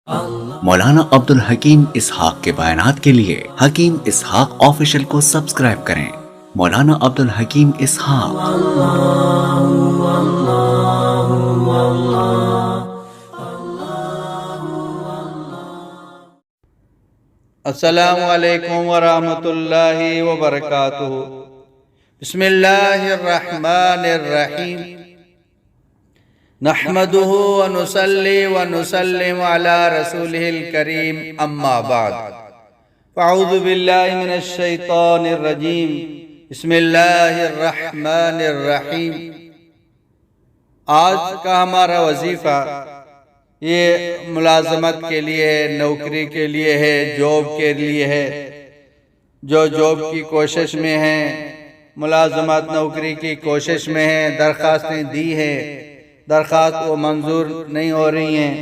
مولانا عبدالحکیم اسحاق کے بیانات کے لیے حکیم اسحاق آفیشل کو سبسکرائب کریں۔ مولانا عبدالحکیم اسحاق۔ السلام علیکم ورحمۃ اللہ وبرکاتہ۔ بسم اللہ الرحمن الرحیم۔ نحمده ونصلي ونسلم على رسوله الكريم اما بعد فاعوذ باللہ من الشیطان الرجیم بسم اللہ الرحمن الرحیم۔ آج کا ہمارا وظیفہ یہ ملازمت کے لیے ہے، نوکری کے لیے ہے، جاب کے لیے ہے۔ جو جاب کی کوشش میں ہیں، ملازمت نوکری کی کوشش میں ہیں، درخواستیں دی ہیں، درخواست وہ منظور نہیں ہو رہی ہیں،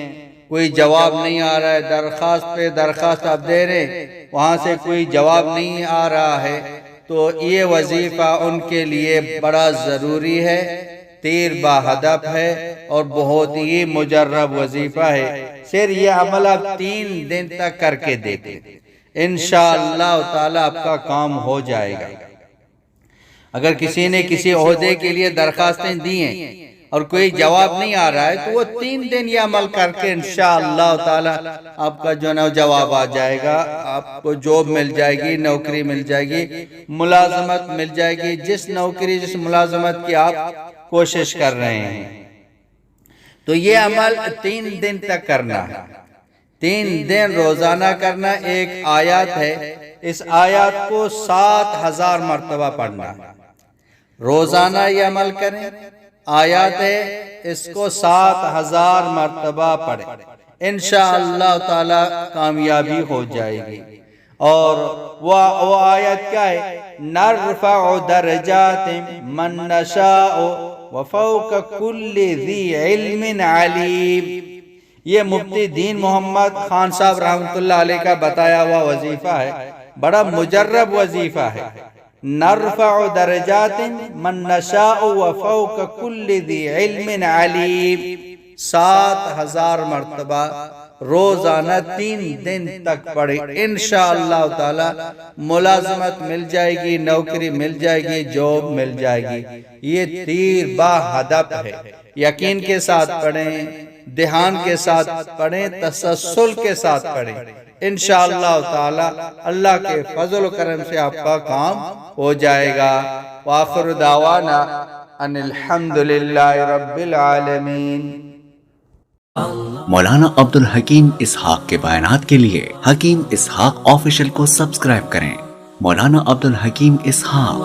کوئی جواب نہیں آ رہا ہے، درخواست پہ درخواست آپ دے رہے ہیں، وہاں سے کوئی جواب نہیں آ رہا ہے، تو یہ وظیفہ ان کے لیے بڑا ضروری ہے، تیر با ہدف ہے اور بہت ہی مجرب وظیفہ ہے۔ صرف یہ عمل آپ 3 دن تک کر کے دیکھیں، انشاءاللہ تعالی آپ کا کام ہو جائے گا۔ اگر کسی نے کسی عہدے کے لیے درخواستیں دی ہیں اور کوئی جواب نہیں آ رہا ہے تو وہ 3 دن یہ عمل کر کے انشاءاللہ تعالی آپ کا جو نا جواب آ جائے گا، آپ کو جاب مل جائے گی، نوکری مل جائے گی، ملازمت مل جائے گی، جس نوکری جس ملازمت کی آپ کوشش کر رہے ہیں۔ تو یہ عمل 3 دن تک کرنا ہے، 3 دن روزانہ کرنا۔ ایک آیات ہے، اس آیات کو 7000 مرتبہ پڑھنا ہے، روزانہ یہ عمل کریں۔ آیات ہے، اس کو 7000 مرتبہ پڑھیں، انشاءاللہ تعالی کامیابی ہو جائے گی۔ اور وہ آیت کیا ہے؟ نرفع درجات من نشاء وفوق کل ذی علم علیم۔ یہ مفتی دین محمد خان صاحب رحمۃ اللہ علیہ کا بتایا ہوا وظیفہ ہے، بڑا مجرب وظیفہ ہے۔ نرفع درجات من نشاء وفوق کل ذی علم علیم، 7000 مرتبہ روزانہ 3 دن تک پڑھیں، انشاءاللہ تعالی ملازمت مل جائے گی، نوکری مل جائے گی، جاب مل جائے گی۔ یہ تیر با ہدف ہے، یقین کے ساتھ پڑھیں، دھیان کے ساتھ پڑھیں، تسلسل کے ساتھ پڑھیں، انشاءاللہ تعالی اللہ کے فضل و کرم سے آپ کا کام ہو جائے گا۔ وآخر دعوانا ان الحمدللہ رب العالمین۔ مولانا عبدالحکیم اسحاق کے بیانات کے لیے حکیم اسحاق آفیشل کو سبسکرائب کریں۔ مولانا عبدالحکیم اسحاق۔